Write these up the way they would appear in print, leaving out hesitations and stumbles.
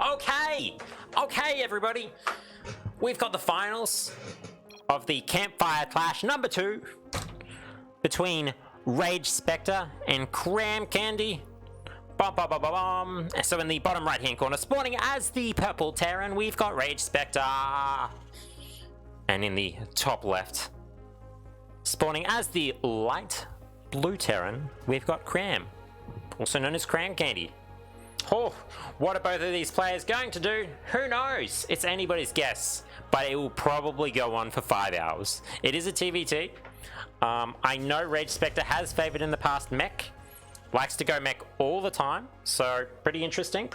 Okay, everybody. We've got the finals of the Campfire Clash number 2 between RageSpectre and KramKandy. So in the bottom right hand corner, spawning as the purple Terran, we've got RageSpectre. And in the top left, spawning as the light blue Terran, we've got Kram, also known as KramKandy. Oh, what are both of these players going to do? Who knows? It's anybody's guess, but it will probably go on for 5 hours. It is a TVT. I know RageSpectre has favored in the past mech. Likes to go mech all the time, so pretty interesting,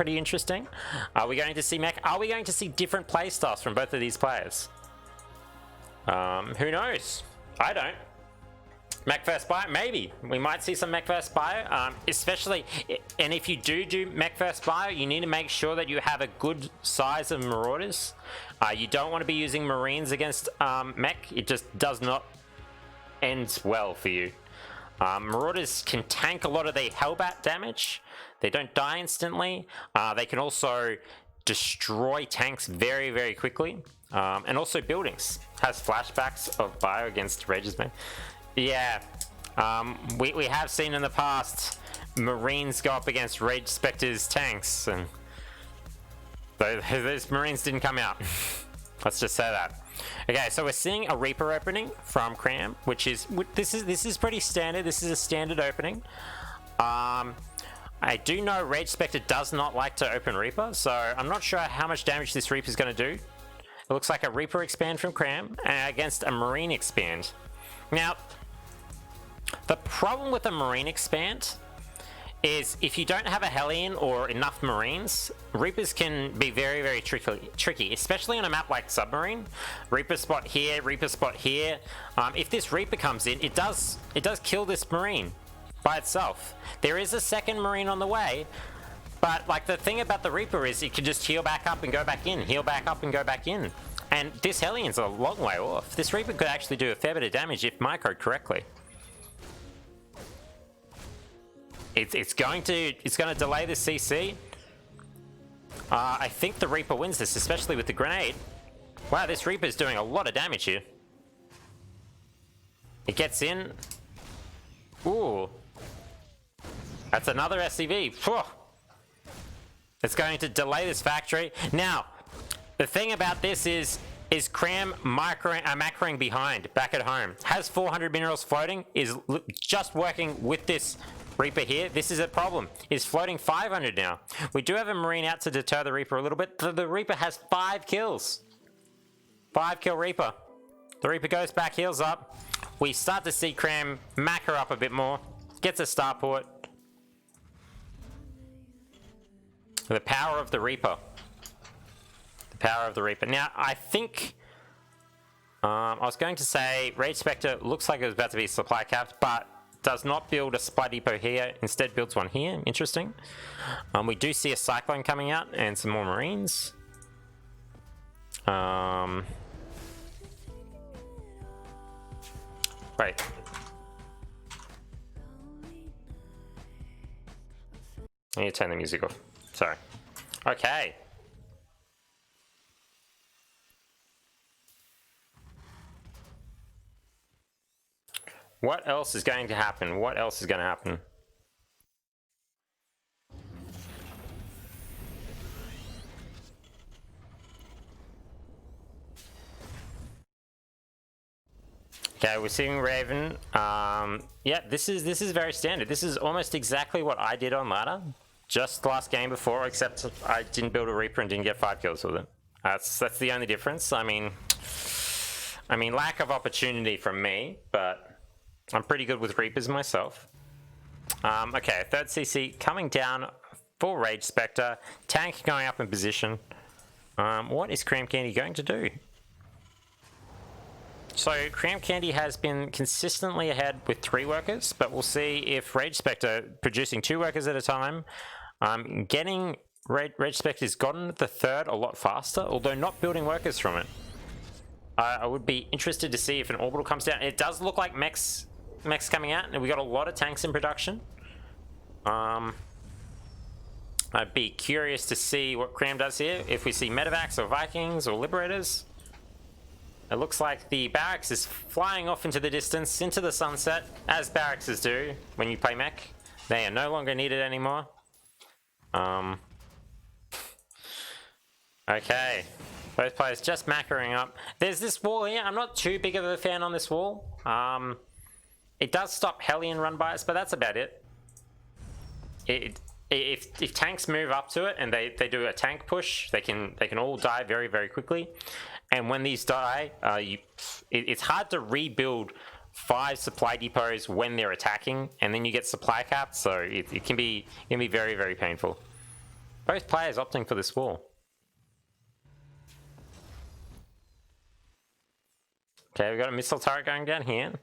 Are we going to see mech? Are we going to see different playstyles from both of these players? Who knows? I don't. Mech first buy? Maybe. We might see some mech first buy, especially, and if you do mech first buy, you need to make sure that you have a good size of Marauders. You don't want to be using Marines against mech. It just does not end well for you. Marauders can tank a lot of the Hellbat damage. They don't die instantly. They can also destroy tanks very, very quickly. And also buildings. Has flashbacks of bio against RageSpectre. Yeah, we have seen in the past Marines go up against RageSpectre's tanks, and those Marines didn't come out. Let's just say that. Okay, so we're seeing a Reaper opening from Kram, which is this is pretty standard. This is a standard opening. I do know RageSpectre does not like to open Reaper, so I'm not sure how much damage this Reaper is going to do. It looks like a Reaper expand from Kram against a Marine expand. Now, the problem with a Marine expand is if you don't have a Hellion or enough Marines, Reapers can be very, very tricky, especially on a map like Submarine. Reaper spot here, Reaper spot here. If this Reaper comes in, it does kill this Marine by itself. There is a second Marine on the way, but like the thing about the Reaper is it can just heal back up and go back in, heal back up and go back in. And this Hellion's a long way off. This Reaper could actually do a fair bit of damage if microed correctly. It's going to delay the CC. I think the Reaper wins this, especially with the grenade. Wow, this Reaper's doing a lot of damage here. It gets in. Ooh. That's another SCV. Whew. It's going to delay this factory. Now, the thing about this is Kram macroing behind, back at home. Has 400 minerals floating, is just working with this Reaper here. This is a problem. Is floating 500 now. We do have a Marine out to deter the Reaper a little bit. The Reaper has 5 kills. 5 kill Reaper. The Reaper goes back, heals up. We start to see Kram macro up a bit more. Gets a starport. The power of the Reaper. The power of the Reaper. Now, I think... I was going to say RageSpectre looks like it was about to be supply capped, but does not build a supply depot here. Instead builds one here. Interesting. We do see a Cyclone coming out and some more Marines. Wait. I need to turn the music off. Sorry. Okay. What else is going to happen? What else is going to happen? Okay, we're seeing Raven. Yeah, this is very standard. This is almost exactly what I did on ladder. Just the last game before, except I didn't build a Reaper and didn't get 5 kills with it. That's the only difference. I mean, lack of opportunity from me, but I'm pretty good with Reapers myself. Okay, third CC coming down for RageSpectre. Tank going up in position. What is KramKandy going to do? So KramKandy has been consistently ahead with 3 workers, but we'll see if RageSpectre producing 2 workers at a time. Getting RageSpectre's gotten the 3rd a lot faster, although not building workers from it. I would be interested to see if an orbital comes down. It does look like mechs coming out, and we got a lot of tanks in production. I'd be curious to see what Kram does here. If we see medevacs or Vikings or Liberators. It looks like the barracks is flying off into the distance, into the sunset, as barracks do when you play mech. They are no longer needed anymore. Okay. Both players just macroing up. There's this wall here. I'm not too big of a fan on this wall. It does stop Hellion run bys, but that's about it. If tanks move up to it and they do a tank push, they can all die very, very quickly. And when these die, it's hard to rebuild 5 supply depots when they're attacking, and then you get supply capped, so it can be very, very painful. Both players opting for this wall. Okay, we got a missile turret going down here.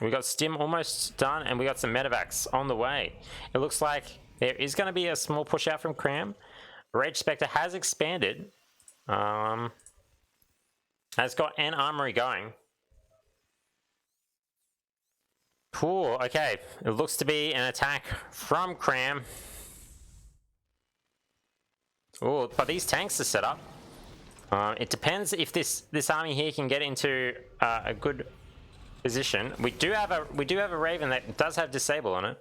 We got Stim almost done, and we got some medevacs on the way. It looks like there is going to be a small push out from Kram. RageSpectre has expanded. Has got an armory going. Cool, okay. It looks to be an attack from Kram. Oh, but these tanks are set up. It depends if this army here can get into a good position. We do have a Raven that does have disable on it.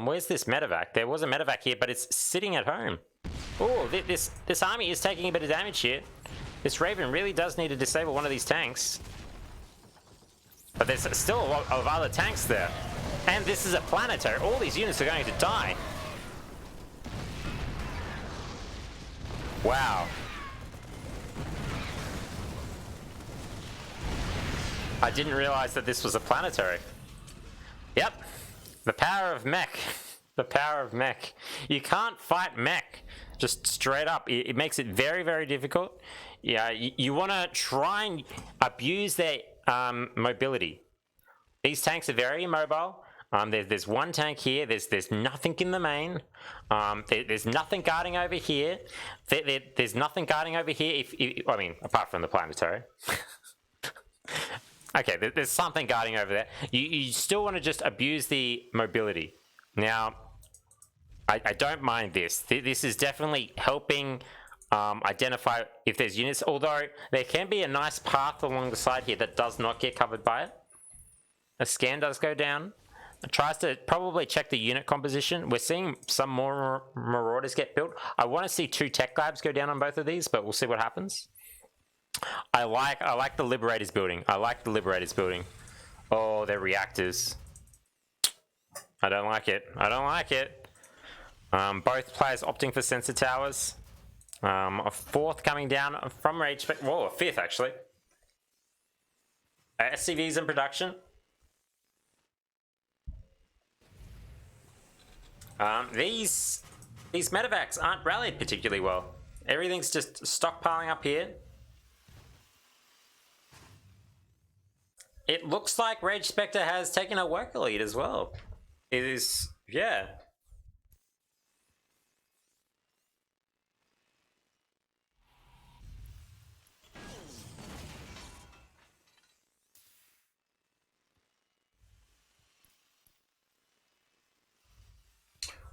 Where's this medevac? There was a medevac here, but it's sitting at home. Oh, this army is taking a bit of damage here. This Raven really does need to disable one of these tanks. But there's still a lot of other tanks there. And this is a planetary. All these units are going to die. Wow. I didn't realize that this was a planetary. Yep. The power of mech. The power of mech. You can't fight mech. Just straight up. It makes it very, very difficult. Yeah, you want to try and abuse their mobility. These tanks are very immobile. There's one tank here. There's nothing in the main. There's nothing guarding over here. There's nothing guarding over here. I mean, apart from the planetary. Okay, there's something guarding over there. You still want to just abuse the mobility. Now, I don't mind this. This is definitely helping identify if there's units, although there can be a nice path along the side here that does not get covered by it. A scan does go down. It tries to probably check the unit composition. We're seeing some more Marauders get built. I want to see 2 tech labs go down on both of these, but we'll see what happens. I like the Liberators building. I like the Liberators building. Oh, they're reactors. I don't like it. I don't like it. Both players opting for sensor towers. A 4th coming down from RageSpectre. Whoa, a 5th actually. SCVs in production. These medevacs aren't rallied particularly well. Everything's just stockpiling up here. It looks like RageSpectre has taken a worker lead as well. It is, yeah.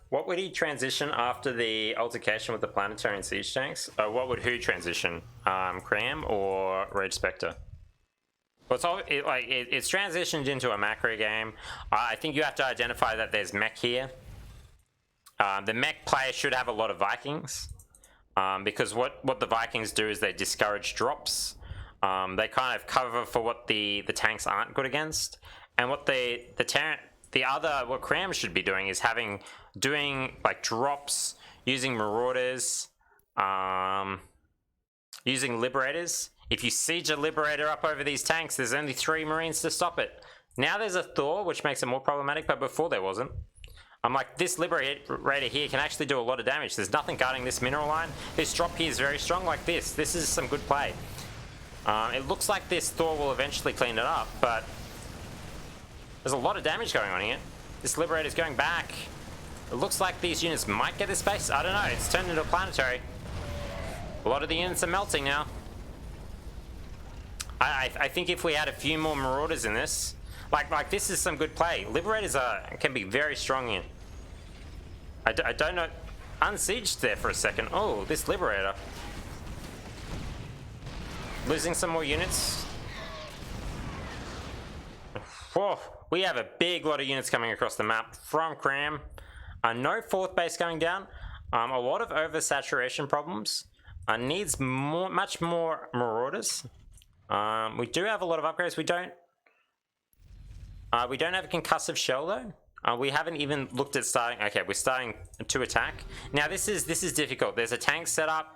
What would he transition after the altercation with the planetary and siege tanks? What would who transition? Kram or RageSpectre? Well, it's transitioned into a macro game. I think you have to identify that there's mech here. The mech player should have a lot of Vikings. Because what the Vikings do is they discourage drops. They kind of cover for what the tanks aren't good against. And what what Kram should be doing is doing like drops, using Marauders, using Liberators. If you siege a Liberator up over these tanks, there's only 3 Marines to stop it. Now there's a Thor, which makes it more problematic, but before there wasn't. I'm like, this Liberator here can actually do a lot of damage. There's nothing guarding this mineral line. This drop here is very strong like this. This is some good play. It looks like this Thor will eventually clean it up, but there's a lot of damage going on here. This Liberator's going back. It looks like these units might get this base. I don't know. It's turned into a planetary. A lot of the units are melting now. I think if we had a few more Marauders in this, like this is some good play. Liberators can be very strong here. I don't know. unsieged there for a second. Oh, this Liberator. Losing some more units. Whoa, we have a big lot of units coming across the map from Kram. No fourth base going down. A lot of oversaturation problems. Needs much more Marauders. We do have a lot of upgrades. We don't have a concussive shell though. We haven't even looked at starting. Okay, we're starting to attack. Now this is difficult. There's a tank set up.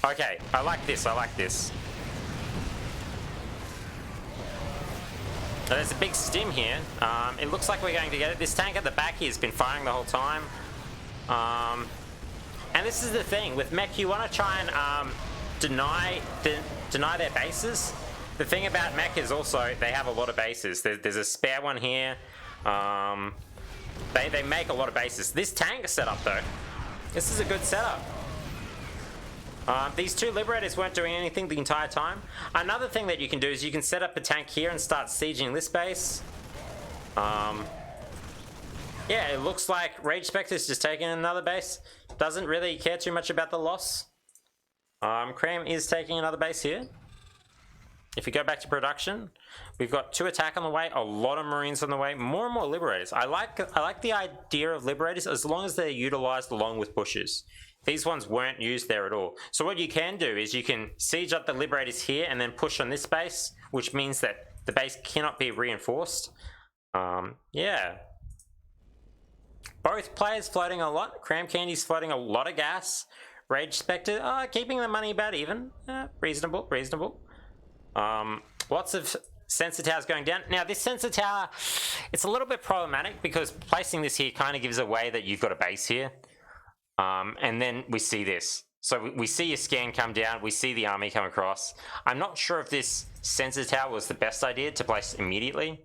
Okay, I like this. I like this. So there's a big stim here. It looks like we're going to get it. This tank at the back here has been firing the whole time. And this is the thing with mech, you want to try and deny their bases. The thing about mech is also they have a lot of bases. There's a spare one here. They make a lot of bases. This tank setup though, this is a good setup. These two Liberators weren't doing anything the entire time. Another thing that you can do is you can set up a tank here and start sieging this base. Yeah, it looks like RageSpectre is just taking another base. Doesn't really care too much about the loss. Kram is taking another base here. If we go back to production, we've got 2 attack on the way, a lot of Marines on the way, more and more Liberators. I like the idea of Liberators as long as they're utilized along with pushes. These ones weren't used there at all. So what you can do is you can siege up the Liberators here and then push on this base, which means that the base cannot be reinforced. Yeah. Both players floating a lot. KramKandy's floating a lot of gas. RageSpectre, keeping the money about even. Reasonable. Lots of sensor towers going down. Now this sensor tower, it's a little bit problematic because placing this here kind of gives away that you've got a base here. And then we see this. So we see your scan come down, we see the army come across. I'm not sure if this sensor tower was the best idea to place immediately.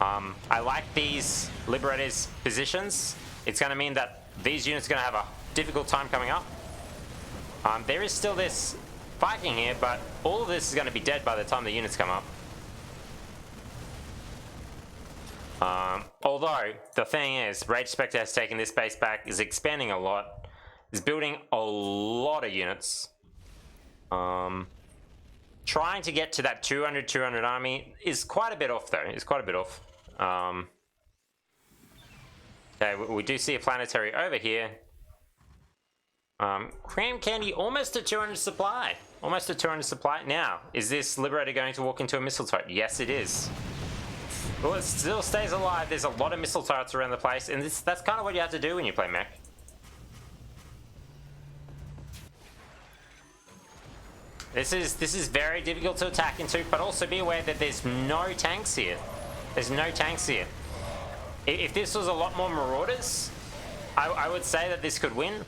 I like these Liberators positions. It's going to mean that these units are going to have a difficult time coming up. There is still this Viking here, but all of this is going to be dead by the time the units come up. Although, the thing is, RageSpectre has taken this base back, is expanding a lot, is building a lot of units. Trying to get to that 200 army is quite a bit off though, it's quite a bit off. Okay, we do see a planetary over here. KramKandy almost at 200 supply. Almost at 200 supply. Now, is this Liberator going to walk into a missile turret? Yes, it is. Well, it still stays alive. There's a lot of missile turrets around the place, and that's kind of what you have to do when you play mech. This is very difficult to attack into, but also be aware that there's no tanks here. There's no tanks here. If this was a lot more Marauders, I would say that this could win.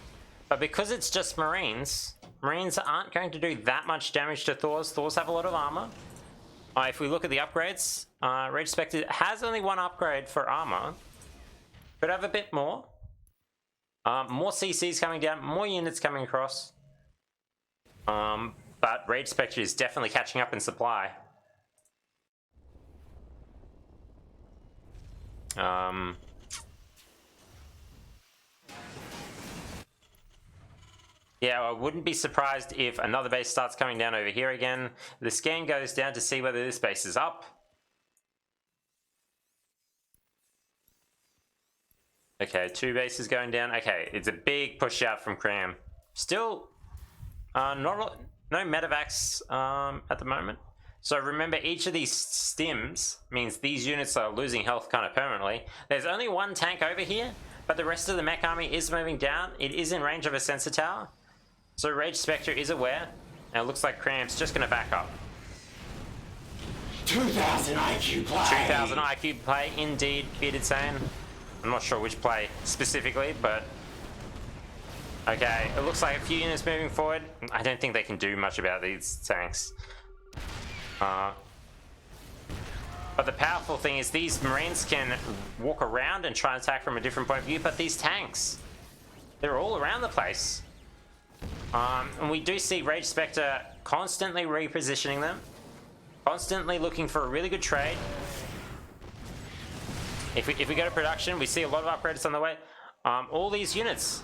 But because it's just Marines, Marines aren't going to do that much damage to Thors. Thors have a lot of armor. If we look at the upgrades, RageSpectre has only 1 upgrade for armor. Could have a bit more. More CCs coming down, more units coming across. But RageSpectre is definitely catching up in supply. Yeah, I wouldn't be surprised if another base starts coming down over here again. The scan goes down to see whether this base is up. Okay, 2 bases going down. Okay, it's a big push out from Kram. Still, no medevacs at the moment. So remember, each of these stims means these units are losing health kind of permanently. There's only 1 tank over here, but the rest of the mech army is moving down. It is in range of a sensor tower. So RageSpectre is aware, and it looks like Kram's just going to back up. 2000 IQ play! 2000 IQ play, indeed, Bearded saying. I'm not sure which play specifically, but... Okay, it looks like a few units moving forward. I don't think they can do much about these tanks. But the powerful thing is these Marines can walk around and try and attack from a different point of view, but these tanks, they're all around the place. And we do see RageSpectre constantly repositioning them, constantly looking for a really good trade. If we go to production, we see a lot of upgrades on the way. All these units,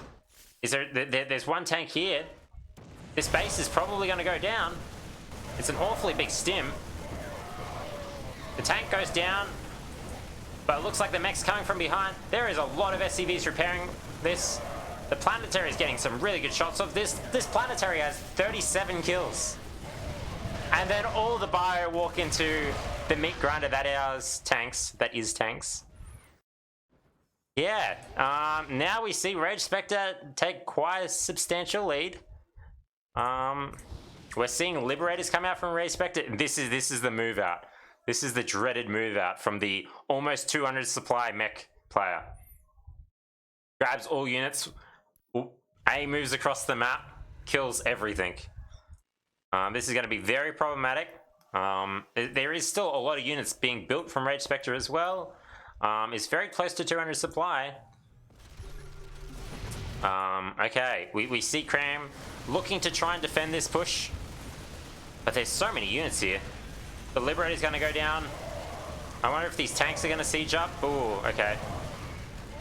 Is there's one tank here. This base is probably going to go down. It's an awfully big stim. The tank goes down, but it looks like the mech's coming from behind. There is a lot of SCVs repairing this. The planetary is getting some really good shots of this. This planetary has 37 kills. And then all the bio walk into the meat grinder that is tanks. Yeah, now we see RageSpectre take quite a substantial lead. We're seeing Liberators come out from RageSpectre. This is the move out. This is the dreaded move out from the almost 200 supply mech player. Grabs all units, A moves across the map, kills everything. This is going to be very problematic. There is still a lot of units being built from RageSpectre as well. It's very close to 200 supply. Okay, we see Kram looking to try and defend this push. But there's so many units here. The Liberator's going to go down. I wonder if these tanks are going to siege up. Ooh, okay.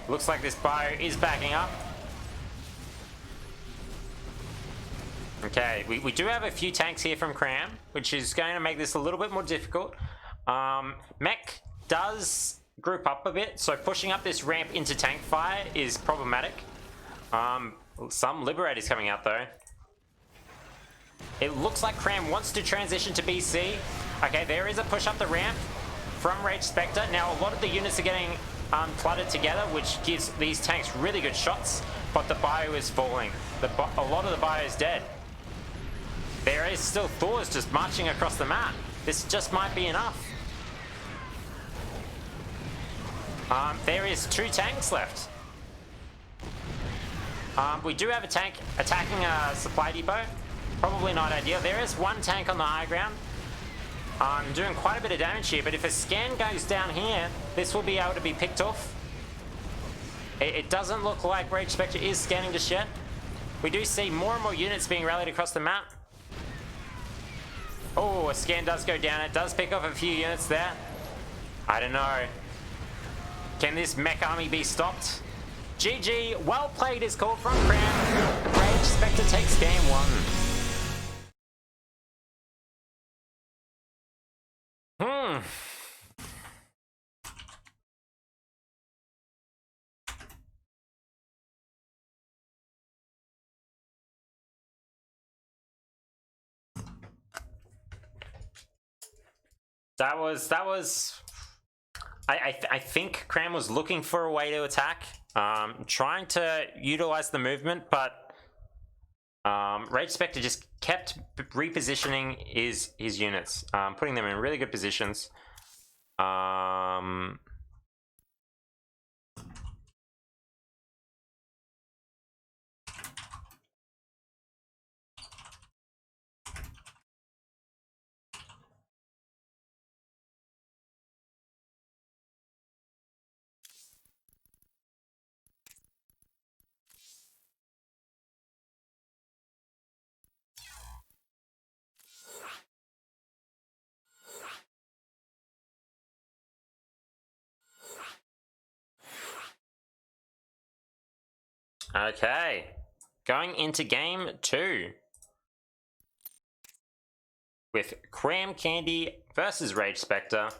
Looks like this bio is backing up. Okay, we do have a few tanks here from Kram, which is going to make this a little bit more difficult. Mech does group up a bit, so pushing up this ramp into tank fire is problematic. Some Liberators coming out though. It looks like Kram wants to transition to BC. Okay, there is a push up the ramp from RageSpectre. Now a lot of the units are getting cluttered together, which gives these tanks really good shots, but the bio is falling. A lot of the bio is dead. There is still Thors just marching across the map. This just might be enough. There is 2 tanks left. We do have a tank attacking a supply depot. Probably not ideal. There is 1 tank on the high ground. Doing quite a bit of damage here, but if a scan goes down here, this will be able to be picked off. It doesn't look like RageSpectre is scanning just yet. We do see more and more units being rallied across the map. Oh, a scan does go down. It does pick off a few units there. I don't know. Can this mech army be stopped? GG, well played is called from Kram. RageSpectre takes game 1. That was. I think Kram was looking for a way to attack, trying to utilize the movement, but RageSpectre just kept repositioning his units, putting them in really good positions. Okay, going into game 2 with KramKandy versus RageSpectre.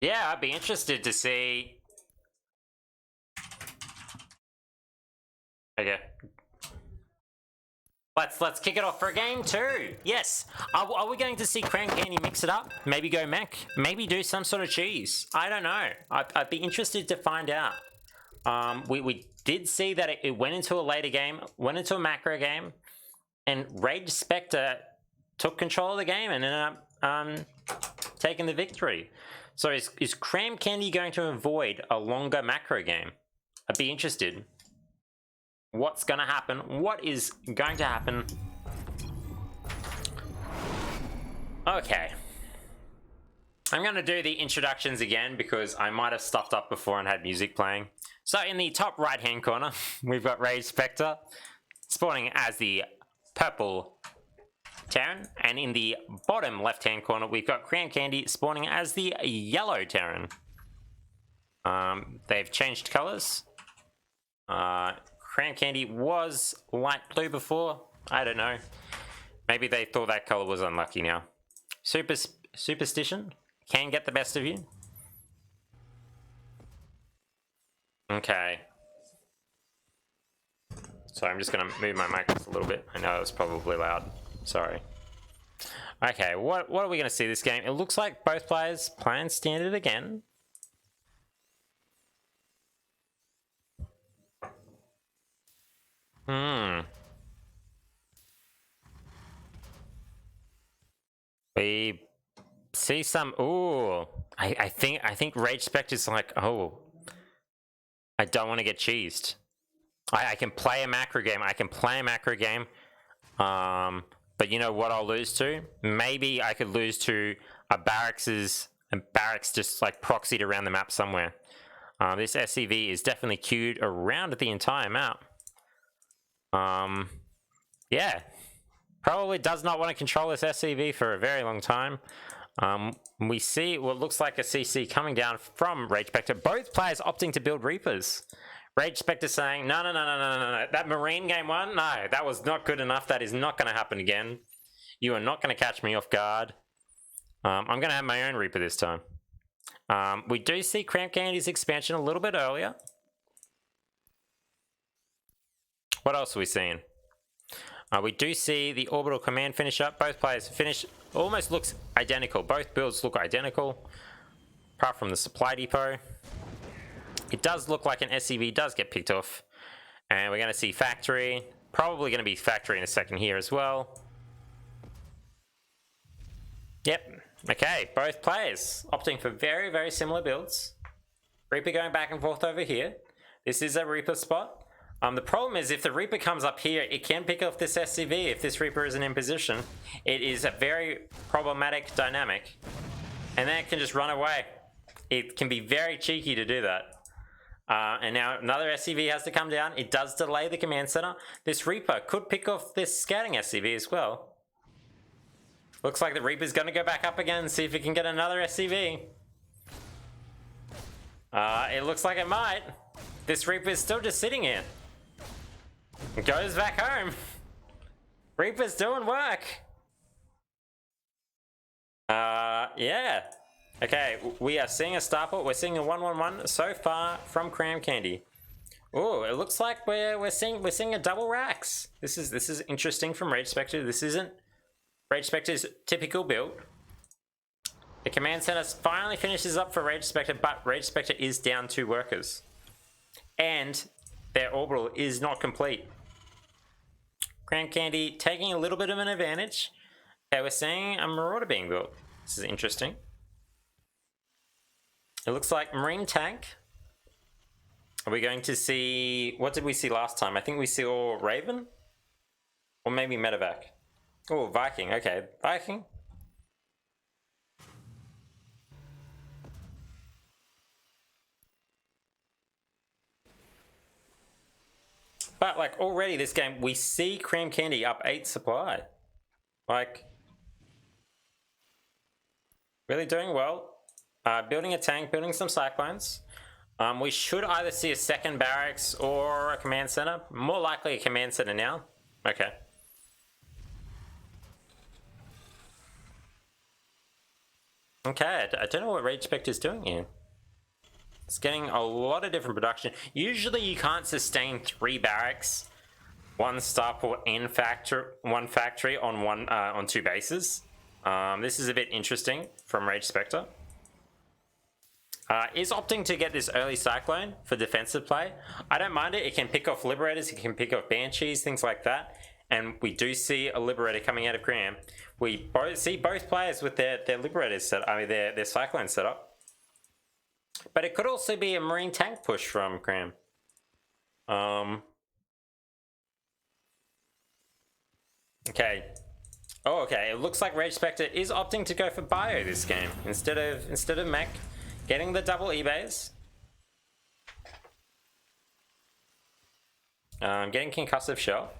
Yeah, I'd be interested to see. Okay, let's kick it off for game 2. Yes, are we going to see KramKandy mix it up? Maybe go mech. Maybe do some sort of cheese. I don't know. I'd be interested to find out. We did see that it went into a later game, went into a macro game, and RageSpectre took control of the game and ended up taking the victory. So is KramKandy going to avoid a longer macro game? I'd be interested. What's going to happen? What is going to happen? Okay. I'm going to do the introductions again because I might have stuffed up before and had music playing. So in the top right hand corner, we've got RageSpectre spawning as the purple Terran, and in the bottom left hand corner, we've got KramKandy spawning as the yellow Terran. They've changed colors. KramKandy was light blue before. I don't know. Maybe they thought that color was unlucky now. Superstition can get the best of you. Okay. So I'm just going to move my mic just a little bit. I know it was probably loud. Sorry. Okay, what are we going to see this game? It looks like both players playing standard again. We see some. Ooh, I think RageSpectre is like, oh, I don't want to get cheesed. I can play a macro game. But you know what I'll lose to? Maybe I could lose to a barracks just like proxied around the map somewhere. This SCV is definitely queued around the entire map. Yeah. Probably does not want to control this SCV for a very long time. We see what looks like a CC coming down from RageSpectre. Both players opting to build Reapers. RageSpectre saying, no. That Marine game one, no, that was not good enough. That is not going to happen again. You are not going to catch me off guard. I'm going to have my own Reaper this time. We do see KramKandy's expansion a little bit earlier. What else are we seeing? We do see the orbital command finish up. Both players finish. Almost looks identical. Both builds look identical, apart from the supply depot. It does look like an SCV does get picked off. And we're going to see factory. Probably going to be factory in a second here as well. Yep. Okay, both players opting for very, very similar builds. Reaper going back and forth over here. This is a Reaper spot. The problem is if the Reaper comes up here, it can pick off this SCV if this Reaper isn't in position. It is a very problematic dynamic. And then it can just run away. It can be very cheeky to do that. And now another SCV has to come down. It does delay the command center. This Reaper could pick off this scouting SCV as well. Looks like the Reaper's going to go back up again and see if it can get another SCV. It looks like it might. This Reaper is still just sitting here. It goes back home. Reaper's doing work. Yeah. Okay, we are seeing a starport. We're seeing a 1-1-1 so far from KramKandy. Oh, it looks like we're seeing a double racks. This is interesting from RageSpectre. This isn't RageSpectre's typical build. The command center finally finishes up for RageSpectre, but RageSpectre is down 2 workers. And their orbital is not complete. KramKandy taking a little bit of an advantage. Okay, we're seeing a Marauder being built. This is interesting. It looks like Marine tank. Are we going to see... What did we see last time? I think we saw Raven? Or maybe Medevac. Oh, Viking. Okay, Viking. But like already this game, we see KramKandy up 8 supply. Like, really doing well. Building a tank, building some cyclones. We should either see a second barracks or a command center. More likely a command center now. Okay. Okay, I don't know what RageSpectre is doing here. It's getting a lot of different production. Usually you can't sustain 3 barracks, 1 starport and one factory on 2 bases. This is a bit interesting from RageSpectre. Is opting to get this early cyclone for defensive play. I don't mind it. It can pick off liberators, it can pick off banshees, things like that. And we do see a liberator coming out of Kram. We see both players with their liberators set. I mean their cyclone set up. But it could also be a marine tank push from Kram. Okay. Oh, okay. It looks like RageSpectre is opting to go for bio this game instead of mech, getting the double eBays. Getting concussive shell.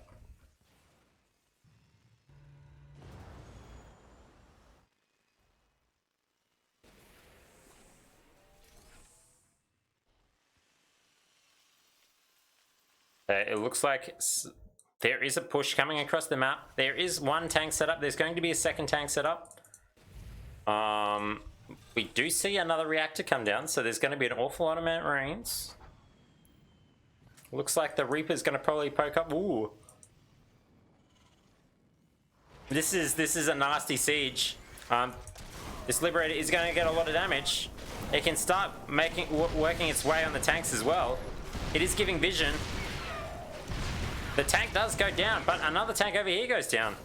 It looks like there is a push coming across the map. There is one tank set up. There's going to be a second tank set up. We do see another reactor come down, so there's going to be an awful lot of Marines. Looks like the Reaper's going to probably poke up. Ooh. This is a nasty siege. This Liberator is going to get a lot of damage. It can start working its way on the tanks as well. It is giving vision. The tank does go down, but another tank over here goes down.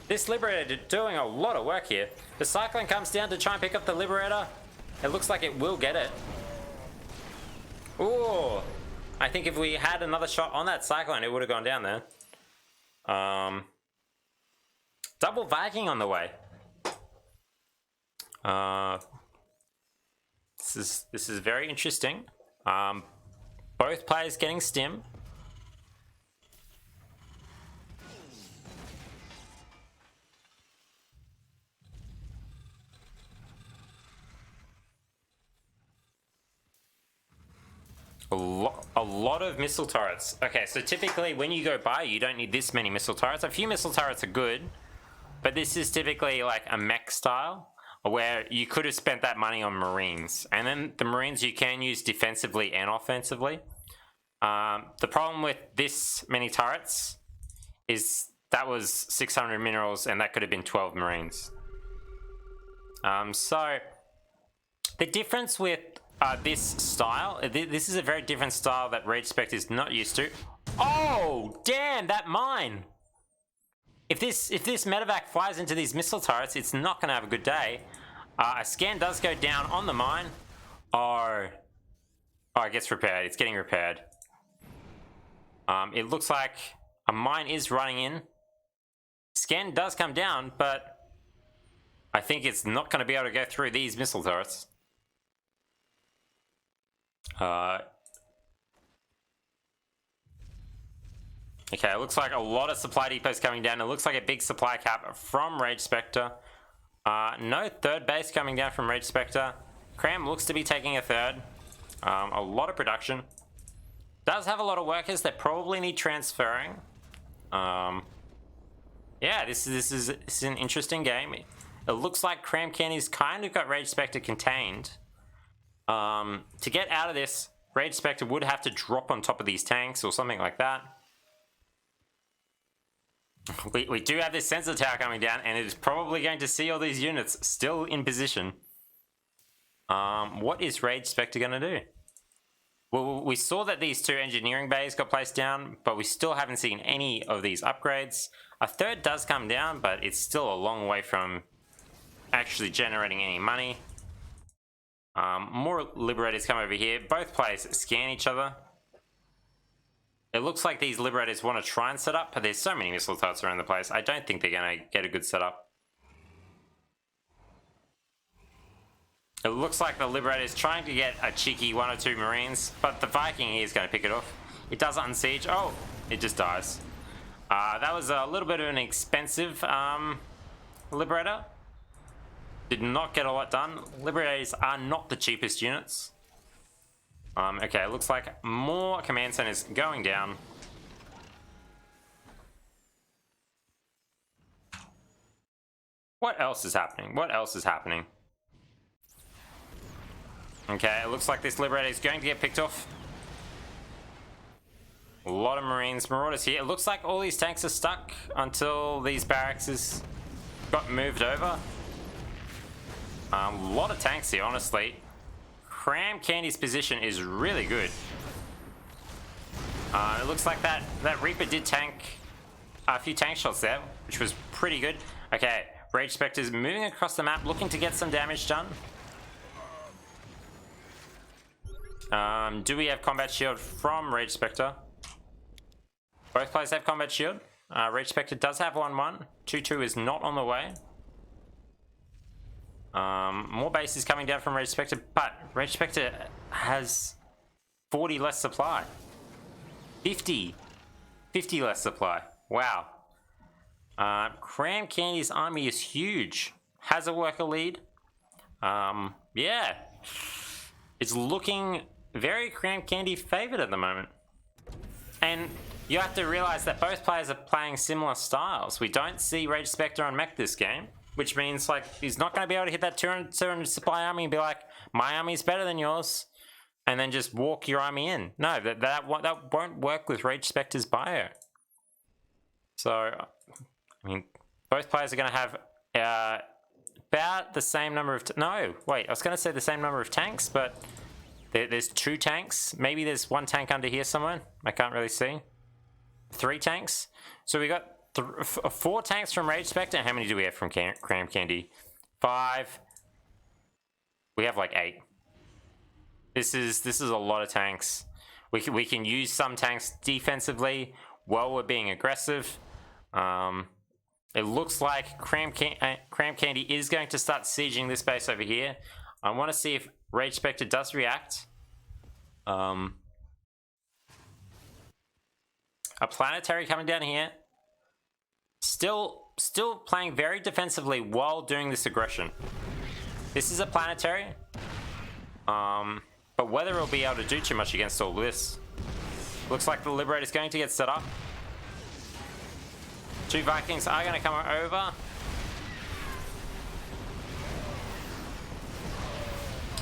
This Liberator doing a lot of work here. The Cyclone comes down to try and pick up the Liberator. It looks like it will get it. Ooh. I think if we had another shot on that Cyclone, it would have gone down there. Double Viking on the way. This is very interesting. Both players getting stim. A lot of missile turrets. Okay, so typically when you go by, you don't need this many missile turrets. A few missile turrets are good, but this is typically like a mech style, where you could have spent that money on Marines. And then the Marines you can use defensively and offensively. The problem with this many turrets is that was 600 minerals and that could have been 12 Marines. So the difference with this style, this is a very different style that RageSpectre is not used to. Oh, damn, that mine! If this medevac flies into these missile turrets, it's not going to have a good day. A scan does go down on the mine. Oh, it gets repaired. It's getting repaired. It looks like a mine is running in. Scan does come down, but I think it's not going to be able to go through these missile turrets. Okay, it looks like a lot of supply depots coming down. It looks like a big supply cap from RageSpectre. No third base coming down from RageSpectre. Kram looks to be taking a third. A lot of production. Does have a lot of workers that probably need transferring. Yeah, this is an interesting game. It looks like KramKandy's kind of got RageSpectre contained. To get out of this, RageSpectre would have to drop on top of these tanks or something like that. We do have this sensor tower coming down, and it is probably going to see all these units still in position. What is RageSpectre going to do? Well, we saw that these two engineering bays got placed down, but we still haven't seen any of these upgrades. A third does come down, but it's still a long way from actually generating any money. More Liberators come over here. Both players scan each other. It looks like these Liberators want to try and set up, but there's so many missile turrets around the place. I don't think they're going to get a good setup. It looks like the Liberator is trying to get a cheeky 1 or 2 Marines, but the Viking here is going to pick it off. It does unsiege. Oh, it just dies. That was a little bit of an expensive Liberator. Did not get a lot done. Liberators are not the cheapest units. Okay, it looks like more command centers going down. What else is happening? What else is happening? Okay, it looks like this Liberator is going to get picked off. A lot of Marines, Marauders here. It looks like all these tanks are stuck until these barracks got moved over. A lot of tanks here, honestly. KramKandy's position is really good. It looks like that Reaper did tank a few tank shots there, which was pretty good. Okay, RageSpectre is moving across the map, looking to get some damage done. Do we have combat shield from RageSpectre? Both players have combat shield. RageSpectre does have 1-1. 2-2 is not on the way. More bases coming down from RageSpectre, but RageSpectre has 40 less supply. 50 less supply. Wow. KramKandy's army is huge. Has a worker lead. Yeah. It's looking very KramKandy favored at the moment. And you have to realize that both players are playing similar styles. We don't see RageSpectre on mech this game, which means like he's not going to be able to hit that 200 supply army and be like, my army's better than yours, and then just walk your army in. No, that won't work with RageSpectre's bio. So, I mean, both players are going to have about the same number of... No, wait, I was going to say the same number of tanks, but there's 2 tanks. Maybe there's 1 tank under here somewhere. I can't really see. 3 tanks. So we got 4 tanks from RageSpectre. How many do we have from KramKandy? 5. We have like 8. This is a lot of tanks. We can use some tanks defensively while we're being aggressive. It looks like KramKandy is going to start sieging this base over here. I want to see if RageSpectre does react. A planetary coming down here. Still playing very defensively while doing this aggression. This is a planetary. But whether it'll be able to do too much against all this. Looks like the Liberator's going to get set up. 2 Vikings are going to come over.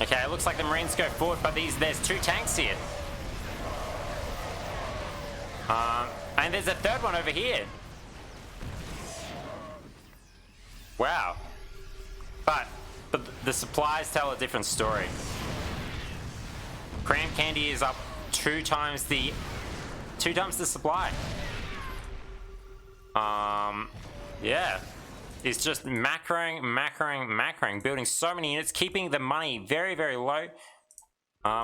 Okay, it looks like the Marines go forward, but there's 2 tanks here. And there's a 3rd one over here. Wow. But the supplies tell a different story. KramKandy is up 2 times the supply. Yeah. It's just macroing, building so many units, keeping the money very, very low.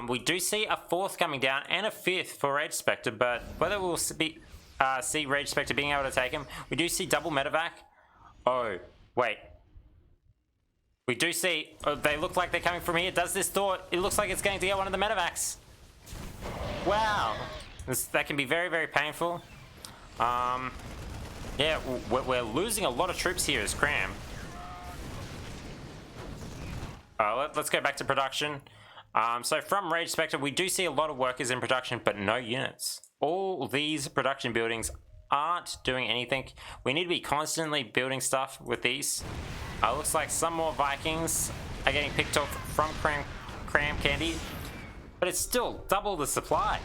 We do see a 4th coming down and a 5th for RageSpectre, but whether we'll see RageSpectre being able to take him, we do see double medevac. Oh, wait. We do see, they look like they're coming from here. Does this door, it looks like it's going to get one of the medevacs. Wow. That can be very, very painful. Yeah, we're losing a lot of troops here as Kram. Let's go back to production. So from RageSpectre, we do see a lot of workers in production, but no units. All these production buildings aren't doing anything. We need to be constantly building stuff with these. Looks like some more Vikings are getting picked off from KramKandy, but it's still double the supply.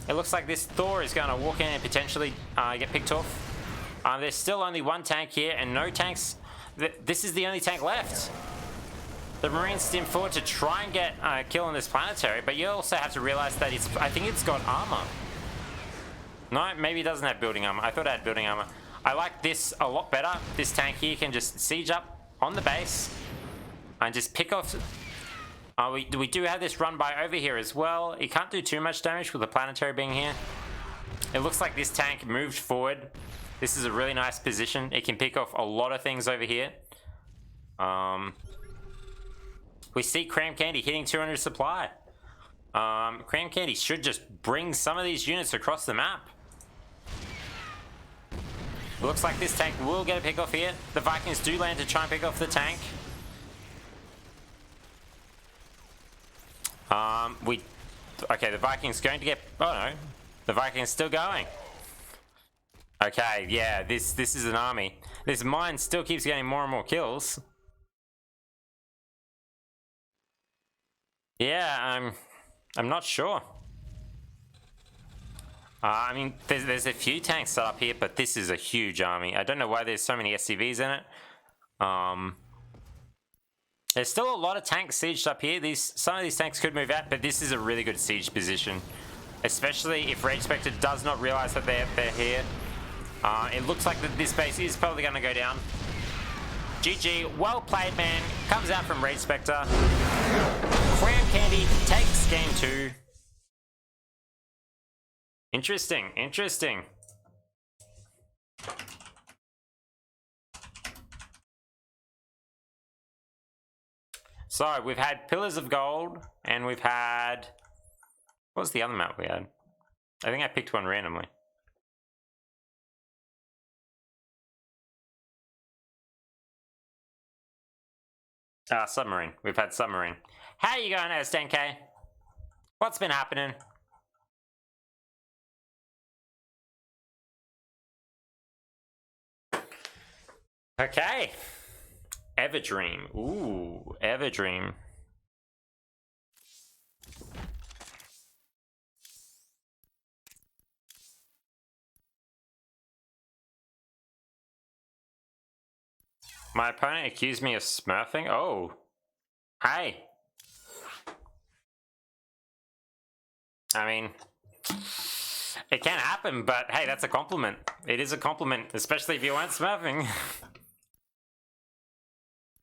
It looks like this Thor is going to walk in and potentially get picked off. There's still only 1 tank here and no tanks. This is the only tank left. The Marines stim forward to try and get a kill on this planetary, but you also have to realize that I think it's got armor. No, maybe it doesn't have building armor. I thought it had building armor. I like this a lot better. This tank here can just siege up on the base and just pick off. We do have this run by over here as well. It can't do too much damage with the planetary being here. It looks like this tank moved forward. This is a really nice position. It can pick off a lot of things over here. We see KramKandy hitting 200 supply. KramKandy should just bring some of these units across the map. Looks like this tank will get a pick off here. The Vikings do land to try and pick off the tank. Okay, the Vikings going to get... Oh no, the Vikings still going. Okay, yeah, this is an army. This mine still keeps getting more and more kills. Yeah, I'm not sure. I mean, there's a few tanks set up here, but this is a huge army. I don't know why there's so many SCVs in it. There's still a lot of tanks sieged up here. Some of these tanks could move out, but this is a really good siege position. Especially if RageSpectre does not realize that they're here. It looks like that this base is probably going to go down. GG, well played, man. Comes out from RageSpectre. KramKandy takes game 2. Interesting, interesting. So, we've had Pillars of Gold, and we've had... What was the other map we had? I think I picked one randomly. Submarine. We've had Submarine. How you going, S10K? What's been happening? Okay. Everdream. Ooh, Everdream. My opponent accused me of smurfing? Oh. Hey. I mean, it can happen, but hey, that's a compliment. It is a compliment, especially if you weren't smurfing.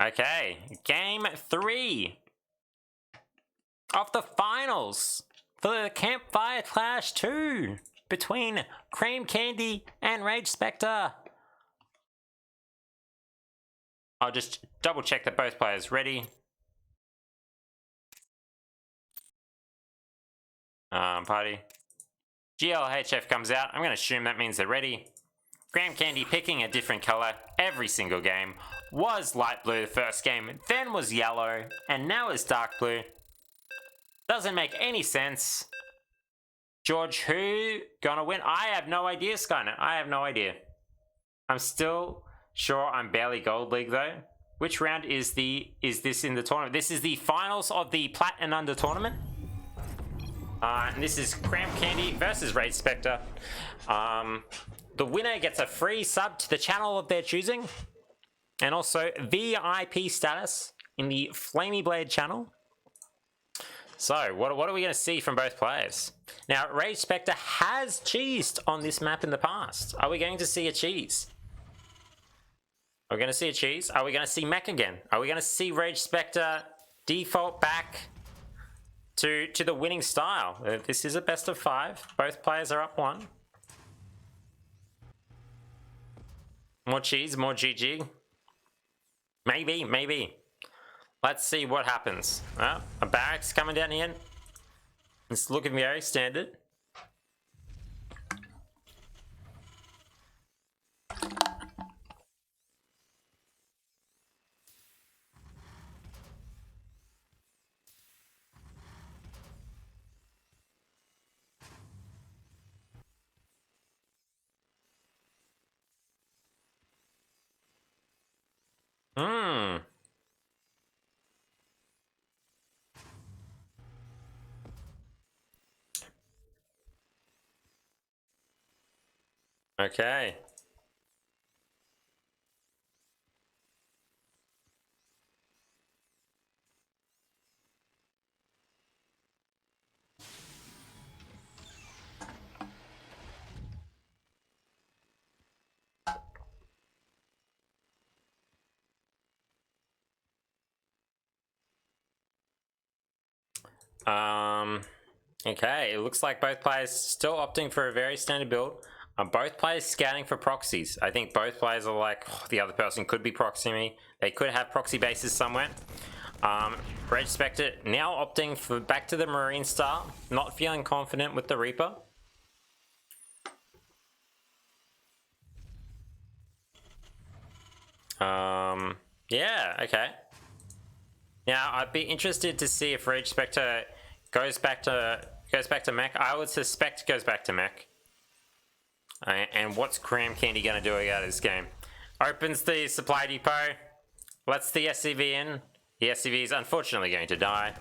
Okay, game 3 of the finals for the Campfire Clash 2 between KramKandy and RageSpectre. I'll just double check that both players ready. Party. GLHF comes out. I'm going to assume that means they're ready. KramKandy picking a different color every single game. Was light blue the first game, then was yellow, and now is dark blue. Doesn't make any sense. George, who gonna win? I have no idea, Skynet. I have no idea. I'm still sure I'm barely Gold League though. Which round is this in the tournament? This is the finals of the Plat and Under tournament. And this is KramKandy versus RageSpectre. The winner gets a free sub to the channel of their choosing, and also VIP status in the Flamyblade channel. So, what are we going to see from both players? Now, RageSpectre has cheesed on this map in the past. Are we going to see a cheese? Are we going to see a cheese? Are we going to see mech again? Are we going to see RageSpectre default back to the winning style? This is a best of 5. Both players are up 1. More cheese, more GG. Maybe, maybe. Let's see what happens. A barracks coming down here. It's looking very standard. Okay. Okay, it looks like both players still opting for a very standard build. Both players scouting for proxies. I think both players are like, oh, the other person could be proxying me. They could have proxy bases somewhere. RageSpectre now opting for back to the Marine style. Not feeling confident with the Reaper. Yeah, okay. Now, I'd be interested to see if RageSpectre goes back to mech. I would suspect goes back to mech. And what's KramKandy going to do out of this game? Opens the supply depot, lets the SCV in. The SCV is unfortunately going to die.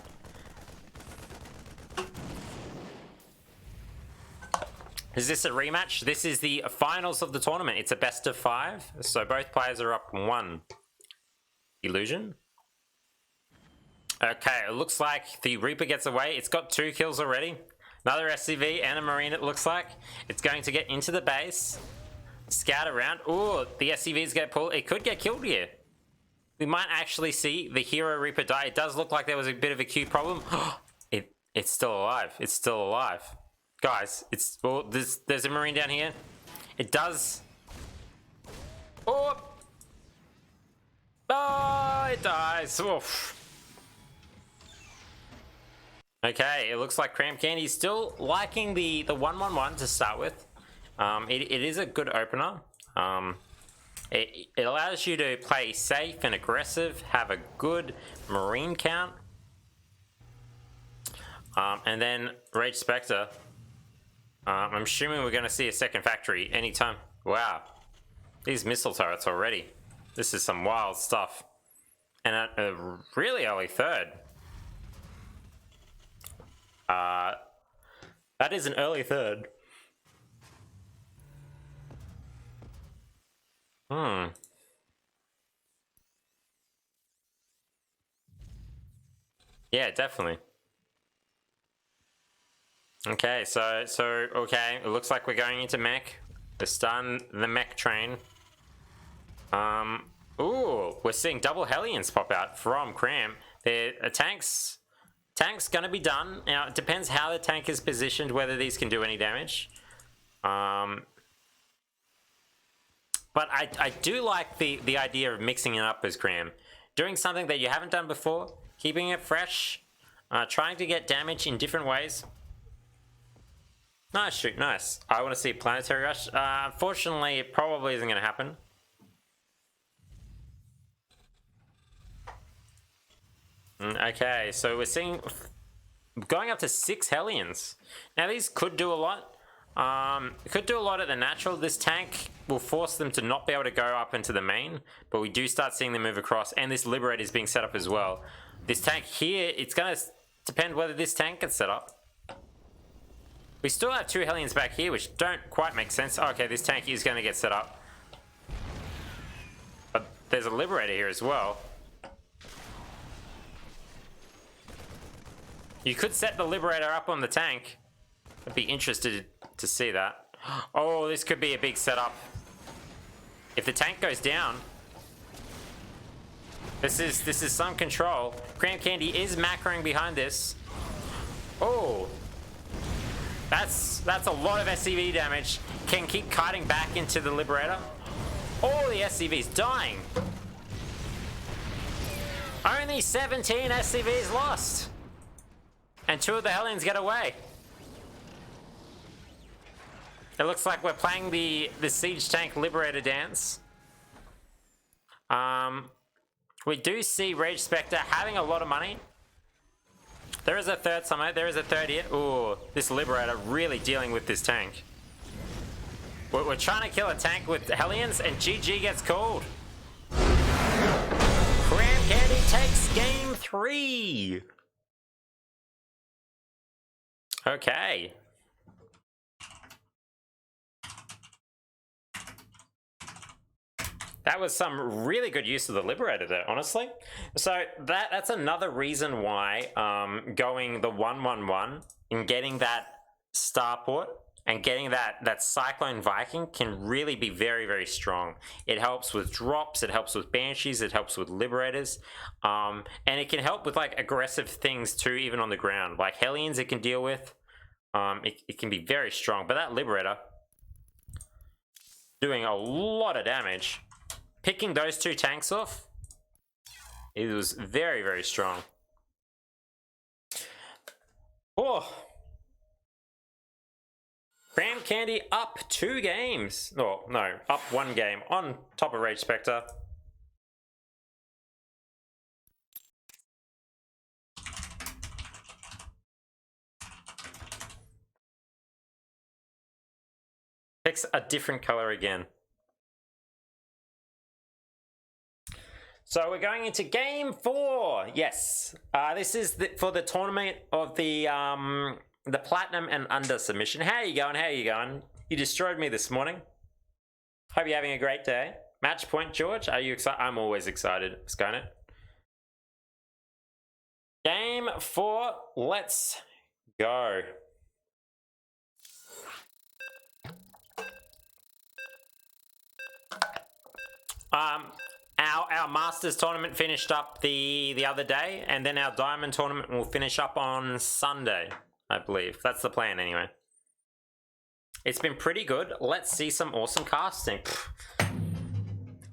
Is this a rematch? This is the finals of the tournament. It's a best of 5, so both players are up 1. Illusion. Okay, it looks like the Reaper gets away. It's got 2 kills already. Another SCV and a Marine, it looks like. It's going to get into the base. Scout around. Ooh, the SCVs get pulled. It could get killed here. We might actually see the Hero Reaper die. It does look like there was a bit of a queue problem. It's still alive. It's still alive. Guys, well, there's a Marine down here. It does. Oh! Oh, it dies. Oof. Okay, it looks like KramKandy's still liking the 1-1-1 to start with. It is a good opener. It allows you to play safe and aggressive, have a good Marine count. And then RageSpectre. I'm assuming we're going to see a second factory anytime. Wow. These missile turrets already. This is some wild stuff. And a really early third. That is an early third. Yeah, definitely. Okay, so okay, it looks like we're going into mech. We're starting the mech train. Ooh, we're seeing double Hellions pop out from Kram. The tank's gonna be done. Now, it depends how the tank is positioned, whether these can do any damage. But I do like the idea of mixing it up as Kram. Doing something that you haven't done before, keeping it fresh, trying to get damage in different ways. Nice shoot, nice. I want to see Planetary Rush. Unfortunately, it probably isn't going to happen. Okay, so we're seeing going up to 6 Hellions. Now these could do a lot. Could do a lot at the natural. This tank will force them to not be able to go up into the main, but we do start seeing them move across, and this Liberator is being set up as well. This tank here, it's going to depend whether this tank gets set up. We still have 2 Hellions back here, which don't quite make sense. Okay, this tank is going to get set up. But there's a Liberator here as well. You could set the Liberator up on the tank. I'd be interested to see that. Oh, this could be a big setup. If the tank goes down, this is some control. KramKandy is macroing behind this. Oh, that's a lot of SCV damage. Can keep kiting back into the Liberator. Oh, the SCV's dying. Only 17 SCVs lost. And 2 of the Hellions get away. It looks like we're playing the Siege Tank Liberator dance. We do see RageSpectre having a lot of money. There is a third somewhere. There is a third here. Ooh, this Liberator really dealing with this tank. We're trying to kill a tank with Hellions, and GG gets called. KramKandy takes game 3. Okay. That was some really good use of the Liberator there, honestly. So that's another reason why going the 1-1-1 and getting that Starport and getting that Cyclone Viking can really be very, very strong. It helps with drops, it helps with Banshees, it helps with Liberators, and it can help with like aggressive things too, even on the ground. Like Hellions it can deal with. It can be very strong, but that Liberator doing a lot of damage. Picking those 2 tanks off, it was very, very strong. Oh, KramKandy up 2 games. Oh, no, up 1 game on top of RageSpectre. Picks a different color again. So we're going into game 4. Yes, this is for the tournament of the platinum and under submission. How are you going? How are you going? You destroyed me this morning. Hope you're having a great day. Match point, George. Are you excited? I'm always excited, Skynet. Game 4. Let's go. Our Masters tournament finished up the other day, and then our Diamond tournament will finish up on Sunday, I believe. That's the plan anyway. It's been pretty good. Let's see some awesome casting.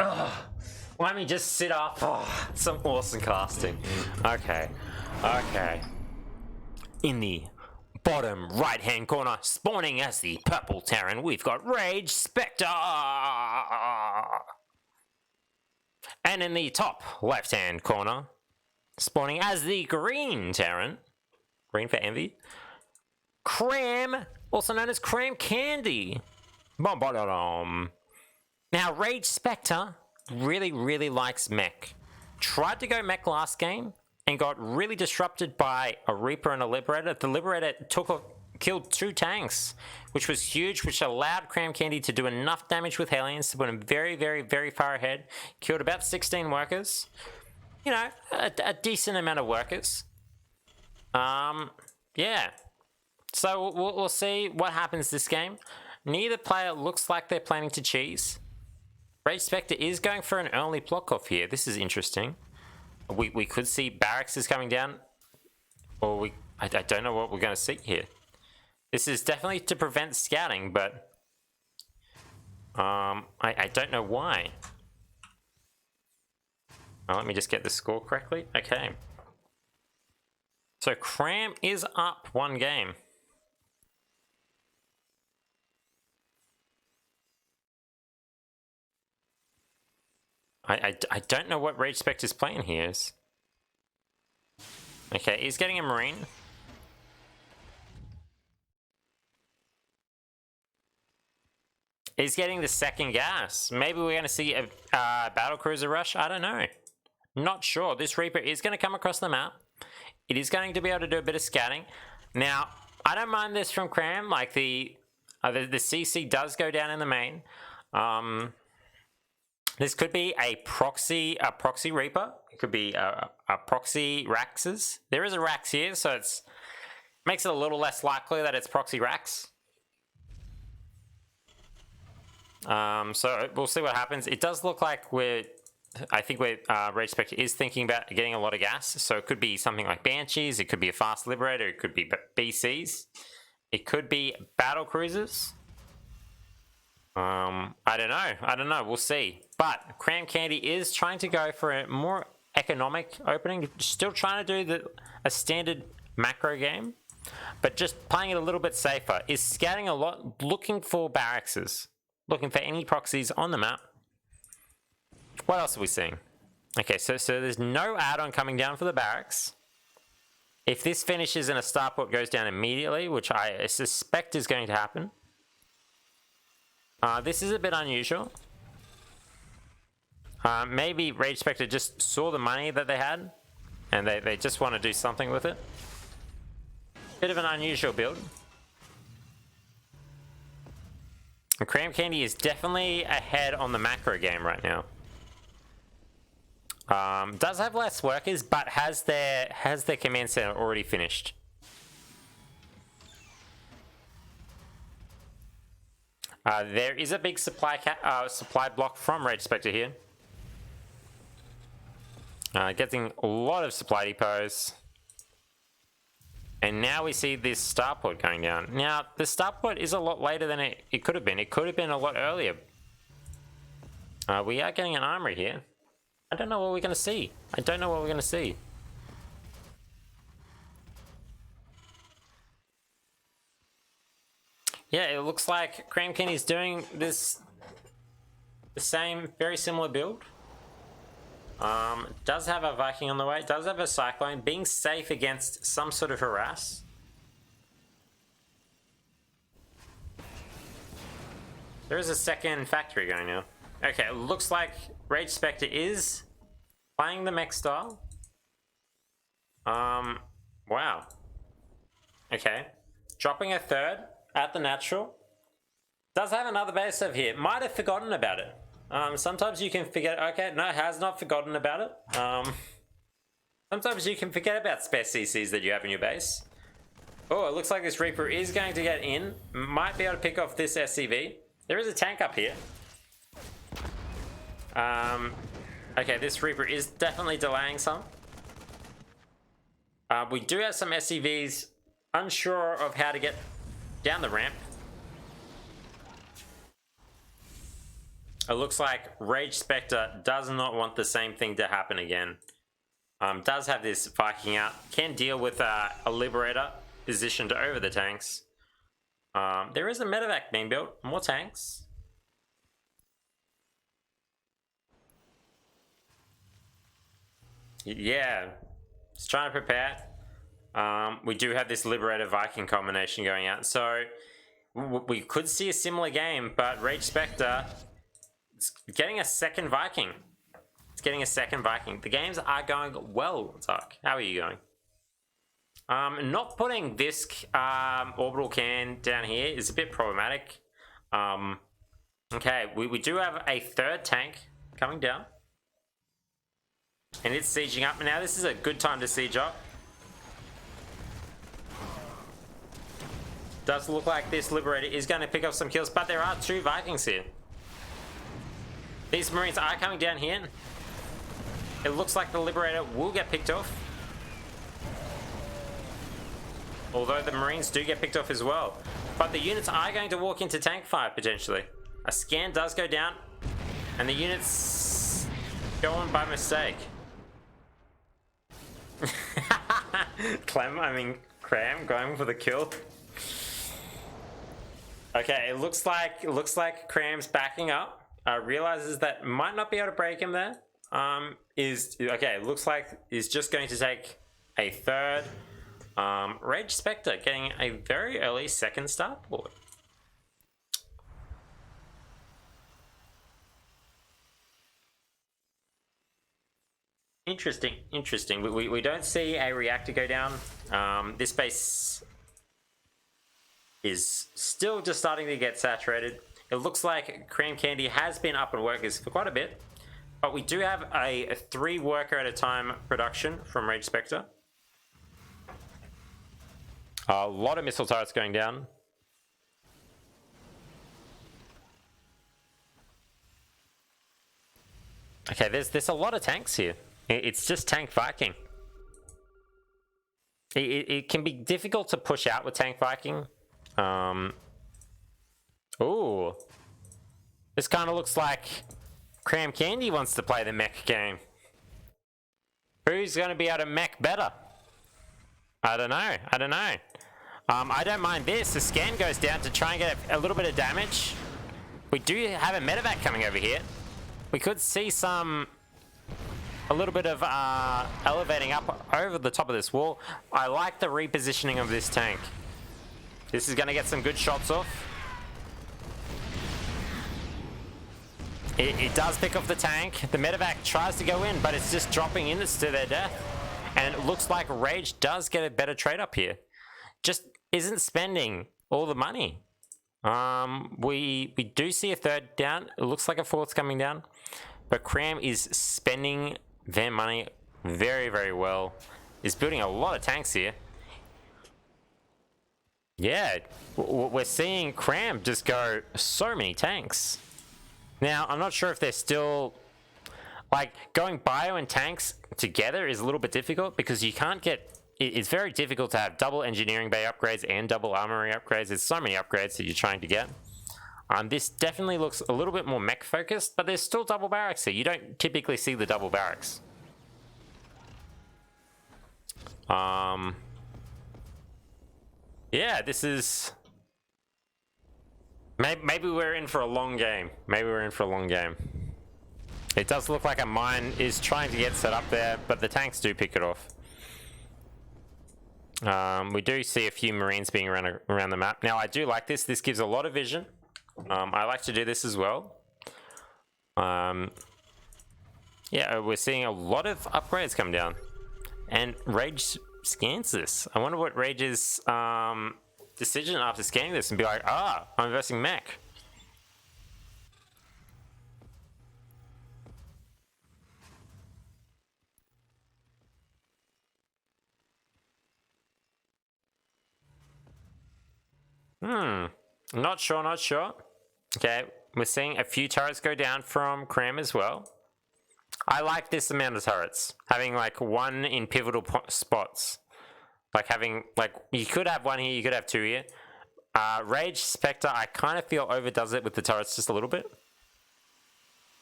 Ugh. Let me just sit up. Oh, some awesome casting. Okay. Okay. In the bottom right-hand corner, spawning as the purple Terran, we've got RageSpectre. And in the top left-hand corner, spawning as the green Terran, green for envy, Kram, also known as KramKandy. Now, RageSpectre really, really likes mech. Tried to go mech last game and got really disrupted by a Reaper and a Liberator. The Liberator killed 2 tanks, which was huge, which allowed KramKandy to do enough damage with Hellions to put him very, very, very far ahead. Killed about 16 workers. You know, a decent amount of workers. Yeah. So we'll see what happens this game. Neither player looks like they're planning to cheese. RageSpectre is going for an early block off here. This is interesting. We could see barracks is coming down. Or I don't know what we're going to see here. This is definitely to prevent scouting, but I don't know why. Let me just get the score correctly. Okay. So Kram is up 1 game. I don't know what RageSpectre's plan here is. Okay, he's getting a Marine. He's getting the 2nd gas. Maybe we're going to see a battlecruiser rush. I don't know. Not sure. This Reaper is going to come across the map. It is going to be able to do a bit of scouting. Now, I don't mind this from Kram. Like the CC does go down in the main. This could be a proxy Reaper. It could be a proxy Raxes. There is a Rax here, so it makes it a little less likely that it's proxy Rax. So we'll see what happens. It does look like I think RageSpectre is thinking about getting a lot of gas. So it could be something like Banshees. It could be a fast Liberator. It could be BCs. It could be battle cruisers. I don't know. We'll see. But KramKandy is trying to go for a more economic opening. Still trying to do a standard macro game, but just playing it a little bit safer. Is scouting a lot, looking for barracks, looking for any proxies on the map. What else are we seeing? Okay, so there's no add-on coming down for the barracks. If this finishes and a starport goes down immediately, which I suspect is going to happen. This is a bit unusual. Maybe RageSpectre just saw the money that they had, and they just want to do something with it. Bit of an unusual build. And KramKandy is definitely ahead on the macro game right now. Does have less workers, but has their command center already finished. There is a big supply block from RageSpectre here. Getting a lot of supply depots. And now we see this starport going down. Now, the starport is a lot later than it could have been. It could have been a lot earlier. We are getting an armory here. I don't know what we're going to see. I don't know what we're going to see. Yeah, it looks like KramKandy is doing the same, very similar build. Does have a Viking on the way, does have a Cyclone, being safe against some sort of harass. There is a 2nd factory going now. Okay, it looks like RageSpectre is playing the mech style. Wow. Okay. Dropping a 3rd at the natural. Does have another base over here. Might have forgotten about it. Sometimes you can forget. Okay, no, has not forgotten about it. Sometimes you can forget about spare CCs that you have in your base. Oh, it looks like this Reaper is going to get in. Might be able to pick off this SCV. There is a tank up here. Okay, this Reaper is definitely delaying some. We do have some SCVs unsure of how to get down the ramp. It looks like RageSpectre does not want the same thing to happen again. Does have this Viking out. Can deal with a Liberator positioned over the tanks. There is a medevac being built. More tanks. Yeah. Just trying to prepare. We do have this Liberator Viking combination going out. So we could see a similar game, but RageSpectre, It's getting a second Viking. It's getting a second Viking. The games are going well, Zark. How are you going? Not putting this orbital can down here is a bit problematic. Okay, we do have a third tank coming down. And it's sieging up. Now this is a good time to siege up. Does look like this Liberator is going to pick up some kills, but there are 2 Vikings here. These Marines are coming down here. It looks like the Liberator will get picked off. Although the Marines do get picked off as well. But the units are going to walk into tank fire potentially. A scan does go down, and the units go on by mistake. Kram going for the kill. Okay, it looks like Kram's backing up. Realizes that might not be able to break him there. It looks like he's just going to take a third. RageSpectre getting a very early second start board. Interesting. We don't see a reactor go down. This base is still just starting to get saturated. It looks like KramKandy has been up and workers for quite a bit, but we do have a 3 worker at a time production from RageSpectre. A lot of missile turrets going down. Okay, there's a lot of tanks here. It's just tank Viking. It can be difficult to push out with tank Viking. Ooh. This kind of looks like KramKandy wants to play the mech game. Who's going to be able to mech better? I don't know. I don't mind this. The scan goes down to try and get a little bit of damage. We do have a medevac coming over here. We could see a little bit of elevating up over the top of this wall. I like the repositioning of this tank. This is going to get some good shots off. It does pick off the tank. The medevac tries to go in, but it's just dropping in. It's to their death. And it looks like Rage does get a better trade up here. Just isn't spending all the money. We do see a third down. It looks like a fourth's coming down. But Kram is spending their money very, very well. Is building a lot of tanks here. Yeah, we're seeing Kram just go so many tanks. Now, I'm not sure if they're still... Like, going bio and tanks together is a little bit difficult because you can't get... It's very difficult to have double engineering bay upgrades and double armory upgrades. There's so many upgrades that you're trying to get. This definitely looks a little bit more mech focused, but there's still double barracks here. You don't typically see the double barracks. Yeah, this is... Maybe we're in for a long game. It does look like a mine is trying to get set up there, but the tanks do pick it off. We do see a few Marines being around the map. Now, I do like this. This gives a lot of vision. I like to do this as well. Yeah, we're seeing a lot of upgrades come down. And Rage scans this. I wonder what Rage's decision after scanning this and be like, I'm versing mech. Not sure. Okay, we're seeing a few turrets go down from Kram as well. I like this amount of turrets. Having like one in pivotal spots. Like having, like, you could have one here, you could have 2 here. RageSpectre, I kind of feel overdoes it with the turrets just a little bit.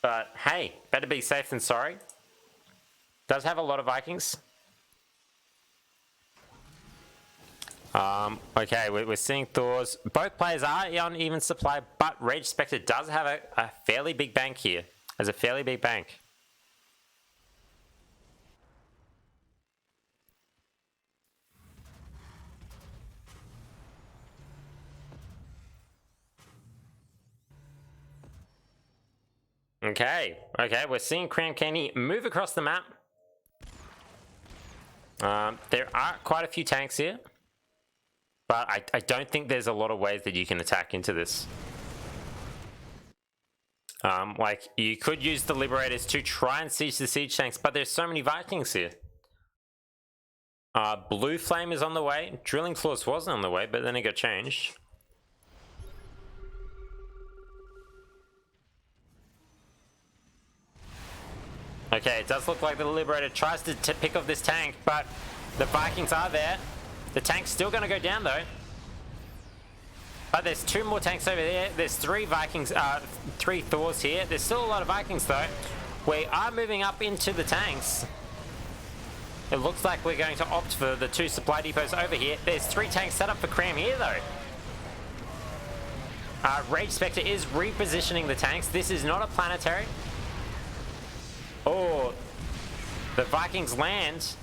But hey, better be safe than sorry. Does have a lot of Vikings. Okay, we're seeing Thors. Both players are on even supply, but RageSpectre does have a fairly big bank here. Has a fairly big bank. Okay, we're seeing KramKandy move across the map. There are quite a few tanks here, but I don't think there's a lot of ways that you can attack into this. Like, you could use the Liberators to try and siege the siege tanks, but there's so many Vikings here. Blue Flame is on the way. Drilling Claws wasn't on the way, but then it got changed. Okay, it does look like the Liberator tries to pick off this tank, but the Vikings are there. The tank's still going to go down, though. But there's two more tanks over there. There's three Vikings, three Thors here. There's still a lot of Vikings, though. We are moving up into the tanks. It looks like we're going to opt for the two supply depots over here. There's three tanks set up for Kram here, though. RageSpectre is repositioning the tanks. This is not a planetary. Oh, the Vikings land,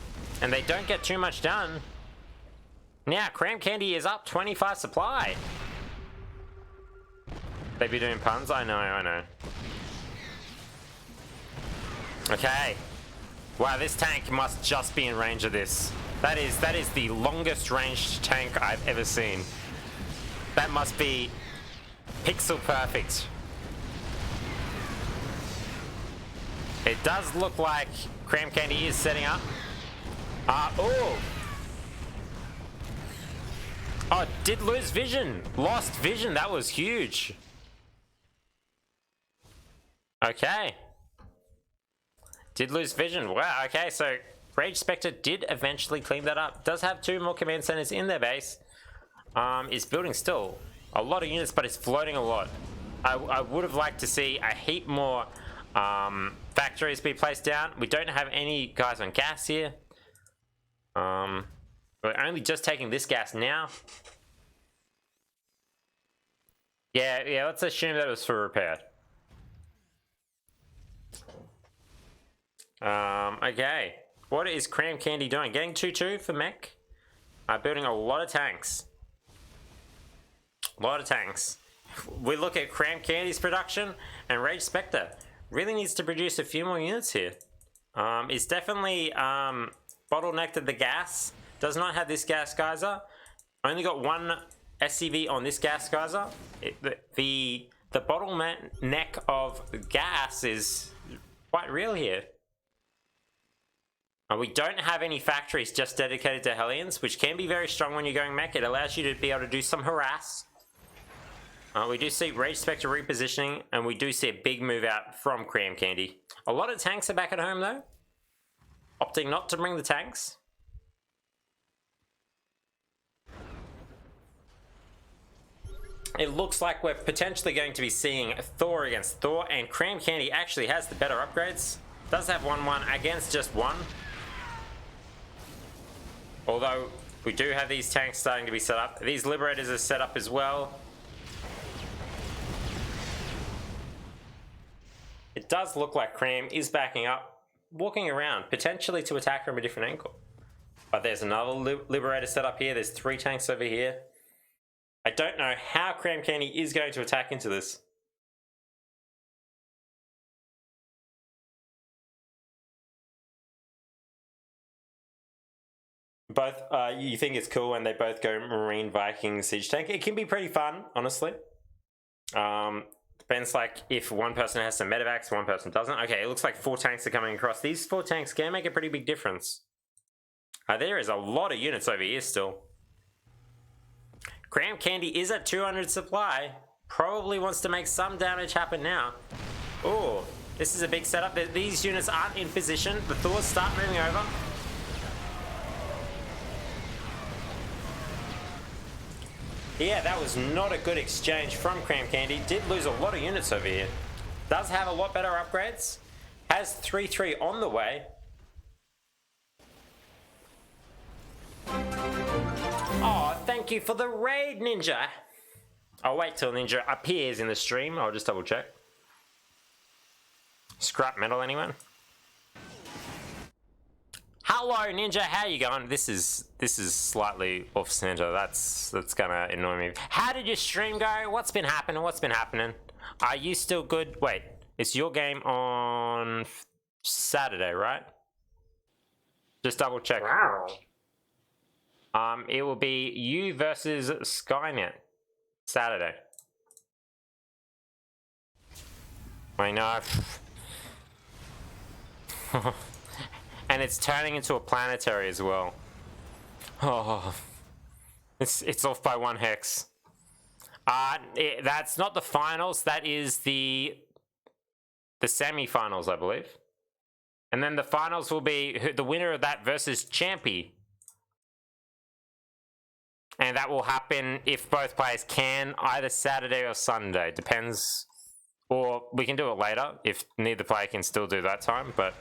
and they don't get too much done. Now, KramKandy is up 25 supply. They be doing puns? I know. Okay. Wow, this tank must just be in range of this. That is the longest ranged tank I've ever seen. That must be pixel perfect. It does look like KramKandy is setting up. Oh, did lose vision. Lost vision. That was huge. Okay. Did lose vision. Wow, okay, so RageSpectre did eventually clean that up. Does have two more command centers in their base. Is building still a lot of units, but it's floating a lot. I would have liked to see a heap more factories be placed down. We don't have any guys on gas here. We're only just taking this gas now. Yeah, let's assume that it was for repair. Okay. What is KramKandy doing? Getting 2-2 for mech. Building a lot of tanks. We look at KramKandy's production, and RageSpectre really needs to produce a few more units here. It's definitely bottlenecked at the gas. Does not have this gas geyser. Only got one SCV on this gas geyser. The bottleneck of gas is quite real here. We don't have any factories just dedicated to Hellions, which can be very strong when you're going mech. It allows you to be able to do some harass. We do see RageSpectre repositioning, and we do see a big move out from KramKandy. A lot of tanks are back at home, though. Opting not to bring the tanks. It looks like we're potentially going to be seeing Thor against Thor, and KramKandy actually has the better upgrades. Does have 1-1 against just one. Although, we do have these tanks starting to be set up. These Liberators are set up as well. It does look like Kram is backing up, walking around, potentially to attack from a different angle. But there's another Liberator set up here. There's 3 tanks over here. I don't know how KramKandy is going to attack into this. Both, you think it's cool when they both go Marine Viking Siege Tank. It can be pretty fun, honestly. Depends, like, if one person has some medevacs, one person doesn't. Okay, it looks like 4 tanks are coming across. These 4 tanks can make a pretty big difference. There is a lot of units over here still. KramKandy is at 200 supply. Probably wants to make some damage happen now. Oh, this is a big setup. These units aren't in position. The Thors start moving over. Yeah, that was not a good exchange from KramKandy. Did lose a lot of units over here. Does have a lot better upgrades. Has 3-3 on the way. Oh, thank you for the raid, Ninja. I'll wait till Ninja appears in the stream. I'll just double check. Scrap metal, anyone? Hello, Ninja. How you going? This is slightly off center. That's gonna annoy me. How did your stream go? What's been happening? Are you still good? Wait, It's your game on Saturday, right? Just double check. Wow. It will be you versus Skynet Saturday. I know. And it's turning into a planetary as well. Oh, it's off by 1 hex. That's not the finals. That is the semi-finals, I believe. And then the finals will be the winner of that versus Champy. And that will happen if both players can, either Saturday or Sunday. Depends. Or we can do it later if neither player can still do that time, but...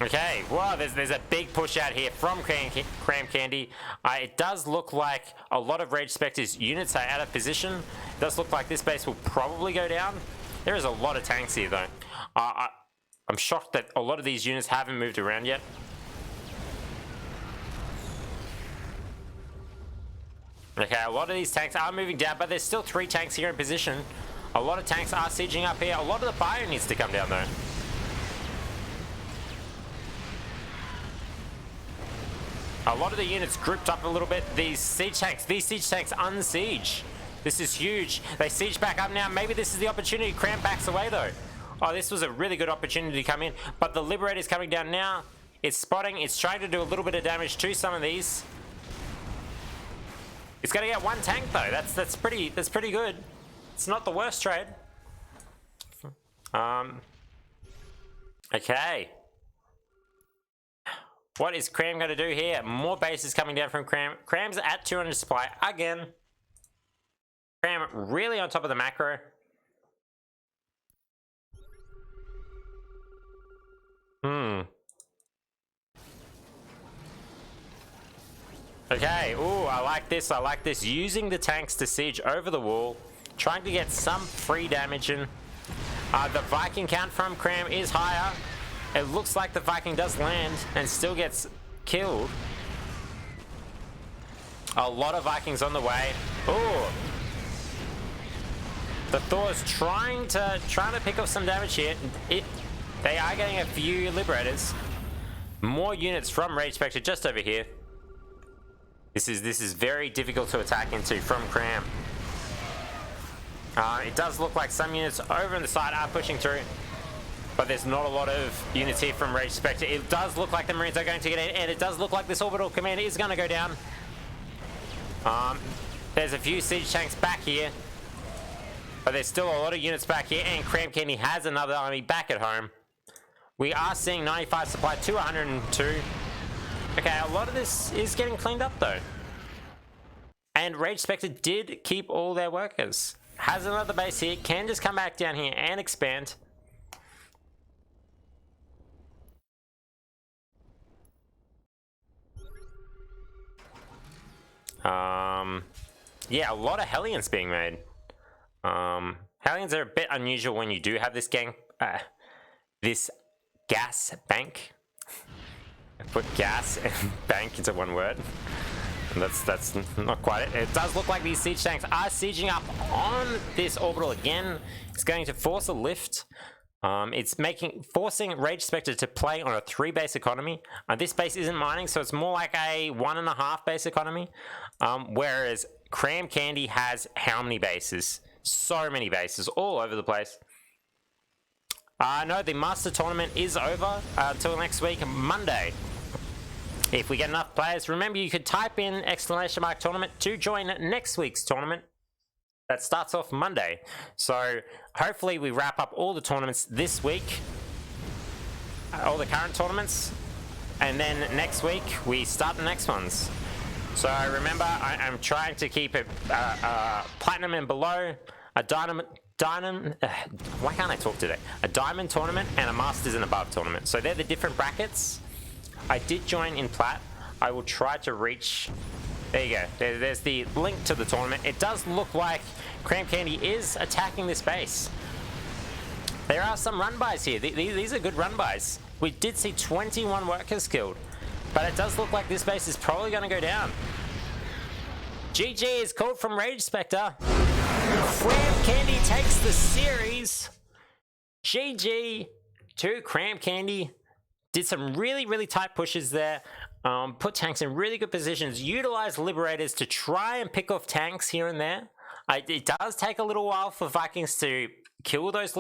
Okay, wow, there's a big push out here from KramKandy. It does look like a lot of RageSpectre's units are out of position. It does look like this base will probably go down. There is a lot of tanks here, though. I'm shocked that a lot of these units haven't moved around yet. Okay, a lot of these tanks are moving down, but there's still 3 tanks here in position. A lot of tanks are sieging up here. A lot of the fire needs to come down, though. A lot of the units grouped up a little bit. These siege tanks unsiege. This is huge. They siege back up now. Maybe this is the opportunity. Kram backs away, though. Oh, this was a really good opportunity to come in. But the Liberator is coming down now. It's spotting. It's trying to do a little bit of damage to some of these. It's going to get 1 tank, though. That's pretty good. It's not the worst trade. Okay. What is Kram going to do here? More bases coming down from Kram. Kram's at 200 supply again. Kram really on top of the macro. Okay, ooh, I like this. I like this. Using the tanks to siege over the wall. Trying to get some free damage in. The Viking count from Kram is higher. It looks like the Viking does land and still gets killed. A lot of Vikings on the way. Ooh. The Thor's trying to pick up some damage here. They are getting a few Liberators. More units from RageSpectre just over here. This is very difficult to attack into from Kram. It does look like some units over on the side are pushing through, but there's not a lot of units here from RageSpectre. It does look like the Marines are going to get in, and it does look like this orbital command is going to go down. There's a few siege tanks back here, but there's still a lot of units back here, and KramKandy has another army back at home. We are seeing 95 supply to 102. Okay, a lot of this is getting cleaned up, though. And RageSpectre did keep all their workers. Has another base here, can just come back down here and expand. Yeah, a lot of Hellions being made. Hellions are a bit unusual when you do have this this gas bank. I put gas and bank into one word. And that's not quite it. It does look like these siege tanks are sieging up on this orbital again. It's going to force a lift. It's forcing RageSpectre to play on a 3-base economy. This base isn't mining, so it's more like a 1.5 base economy. Whereas KramKandy has how many bases? So many bases all over the place. No, the Master Tournament is over until next week, Monday. If we get enough players, remember you could type in !tournament to join next week's tournament. That starts off Monday. So hopefully we wrap up all the tournaments this week. All the current tournaments. And then next week we start the next ones. So remember, I'm trying to keep it platinum and below, a diamond, why can't I talk today? A diamond tournament and a masters and above tournament. So they're the different brackets. I did join in plat. I will try to reach, there you go. There's the link to the tournament. It does look like KramKandy is attacking this base. There are some run-bys here. These are good run-bys. We did see 21 workers killed, but it does look like this base is probably going to go down. GG is called from RageSpectre. KramKandy takes the series. GG to KramKandy. Did some really, really tight pushes there. Put tanks in really good positions. Utilize Liberators to try and pick off tanks here and there. It does take a little while for Vikings to kill those Liberators.